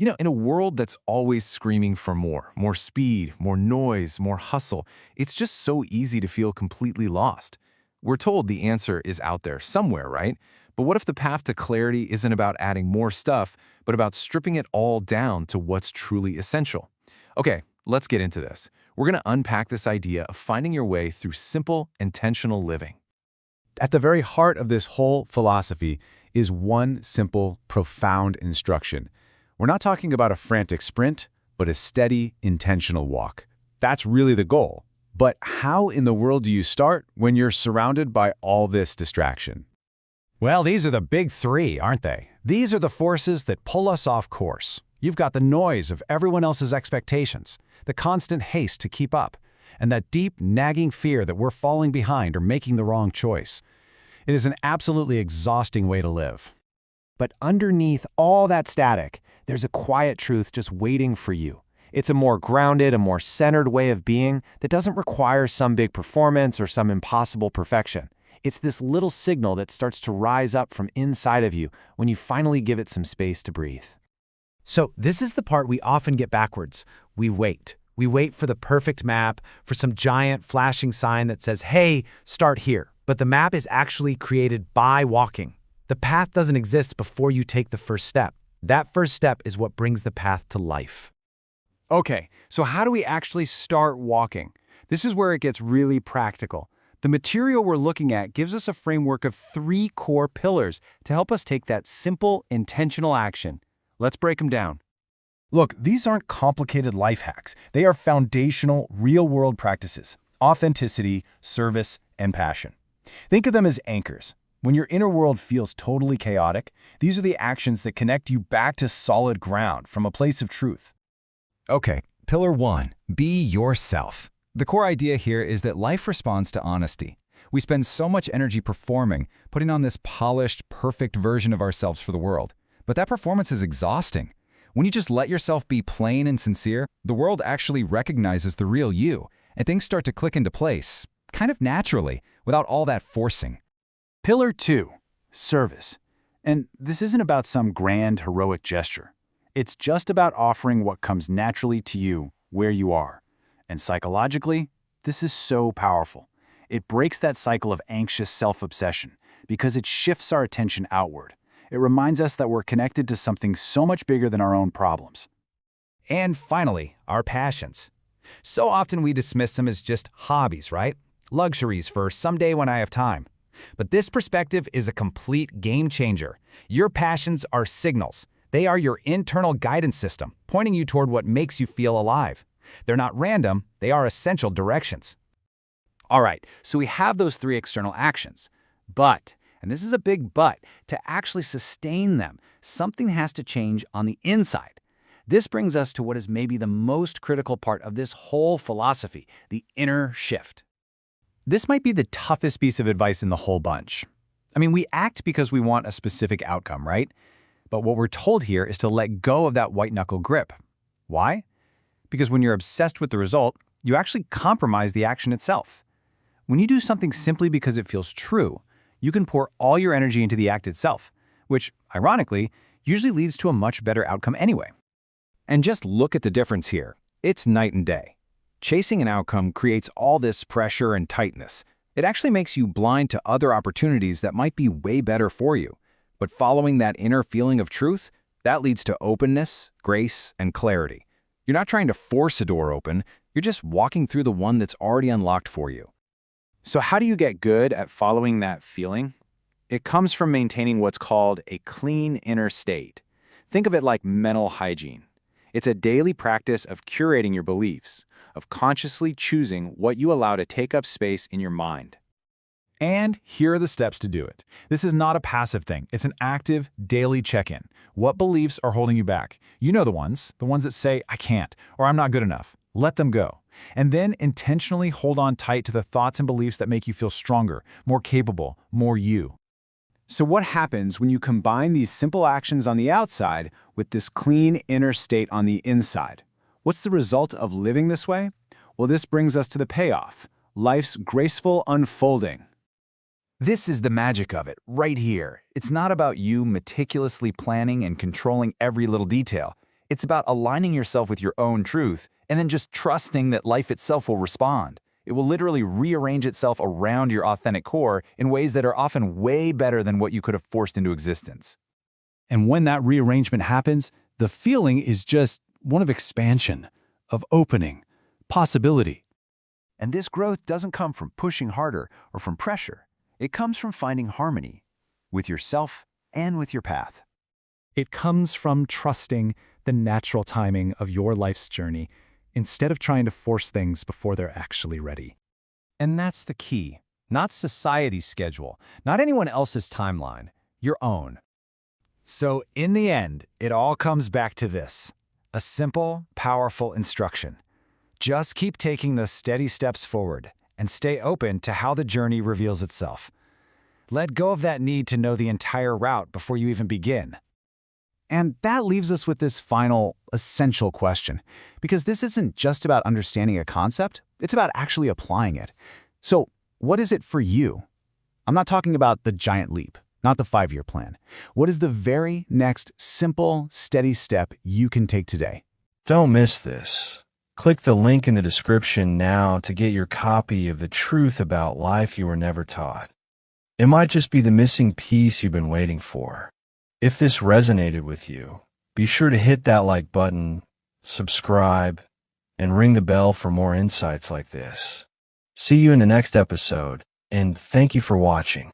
In a world that's always screaming for more speed, more noise, more hustle, it's just so easy to feel completely lost. We're told the answer is out there somewhere, right? But what if the path to clarity isn't about adding more stuff, but about stripping it all down to what's truly essential? Okay, let's get into this. We're going to unpack this idea of finding your way through simple, intentional living. At the very heart of this whole philosophy is one simple, profound instruction. We're not talking about a frantic sprint, but a steady, intentional walk. That's really the goal. But how in the world do you start when you're surrounded by all this distraction? Well, these are the big three, aren't they? These are the forces that pull us off course. You've got the noise of everyone else's expectations, the constant haste to keep up, and that deep, nagging fear that we're falling behind or making the wrong choice. It is an absolutely exhausting way to live. But underneath all that static, there's a quiet truth just waiting for you. It's a more grounded, a more centered way of being that doesn't require some big performance or some impossible perfection. It's this little signal that starts to rise up from inside of you when you finally give it some space to breathe. So this is the part we often get backwards. We wait. We wait for the perfect map, for some giant flashing sign that says, hey, start here. But the map is actually created by walking. The path doesn't exist before you take the first step. That first step is what brings the path to life. Okay, so how do we actually start walking? This is where it gets really practical. The material we're looking at gives us a framework of 3 core pillars to help us take that simple, intentional action. Let's break them down. Look, these aren't complicated life hacks. They are foundational, real-world practices: authenticity, service, and passion. Think of them as anchors. When your inner world feels totally chaotic, these are the actions that connect you back to solid ground from a place of truth. Okay, Pillar 1, be yourself. The core idea here is that life responds to honesty. We spend so much energy performing, putting on this polished, perfect version of ourselves for the world. But that performance is exhausting. When you just let yourself be plain and sincere, the world actually recognizes the real you, and things start to click into place, kind of naturally, without all that forcing. Pillar 2, service. And this isn't about some grand, heroic gesture. It's just about offering what comes naturally to you, where you are. And psychologically, this is so powerful. It breaks that cycle of anxious self-obsession because it shifts our attention outward. It reminds us that we're connected to something so much bigger than our own problems. And finally, our passions. So often we dismiss them as just hobbies, right? Luxuries for someday when I have time. But this perspective is a complete game changer. Your passions are signals. They are your internal guidance system, pointing you toward what makes you feel alive. They're not random, they are essential directions. All right, so we have those 3 external actions. But, and this is a big but, to actually sustain them, something has to change on the inside. This brings us to what is maybe the most critical part of this whole philosophy, the inner shift. This might be the toughest piece of advice in the whole bunch. I mean, we act because we want a specific outcome, right? But what we're told here is to let go of that white-knuckle grip. Why? Because when you're obsessed with the result, you actually compromise the action itself. When you do something simply because it feels true, you can pour all your energy into the act itself, which, ironically, usually leads to a much better outcome anyway. And just look at the difference here. It's night and day. Chasing an outcome creates all this pressure and tightness. It actually makes you blind to other opportunities that might be way better for you. But following that inner feeling of truth, that leads to openness, grace, and clarity. You're not trying to force a door open, you're just walking through the one that's already unlocked for you. So how do you get good at following that feeling? It comes from maintaining what's called a clean inner state. Think of it like mental hygiene. It's a daily practice of curating your beliefs, of consciously choosing what you allow to take up space in your mind. And here are the steps to do it. This is not a passive thing. It's an active, daily check-in. What beliefs are holding you back? You know the ones that say, I can't, or I'm not good enough. Let them go. And then intentionally hold on tight to the thoughts and beliefs that make you feel stronger, more capable, more you. So what happens when you combine these simple actions on the outside with this clean inner state on the inside? What's the result of living this way? Well, this brings us to the payoff, life's graceful unfolding. This is the magic of it, right here. It's not about you meticulously planning and controlling every little detail. It's about aligning yourself with your own truth and then just trusting that life itself will respond. It will literally rearrange itself around your authentic core in ways that are often way better than what you could have forced into existence. And when that rearrangement happens, the feeling is just one of expansion, of opening, possibility. And this growth doesn't come from pushing harder or from pressure. It comes from finding harmony with yourself and with your path. It comes from trusting the natural timing of your life's journey instead of trying to force things before they're actually ready. And that's the key. Not society's schedule, not anyone else's timeline, your own. So in the end, it all comes back to this: a simple, powerful instruction. Just keep taking the steady steps forward and stay open to how the journey reveals itself. Let go of that need to know the entire route before you even begin. And that leaves us with this final, essential question, because this isn't just about understanding a concept, it's about actually applying it. So, what is it for you? I'm not talking about the giant leap, not the 5-year plan. What is the very next simple, steady step you can take today? Don't miss this. Click the link in the description now to get your copy of The Truth About Life You Were Never Taught. It might just be the missing piece you've been waiting for. If this resonated with you, be sure to hit that like button, subscribe, and ring the bell for more insights like this. See you in the next episode, and thank you for watching.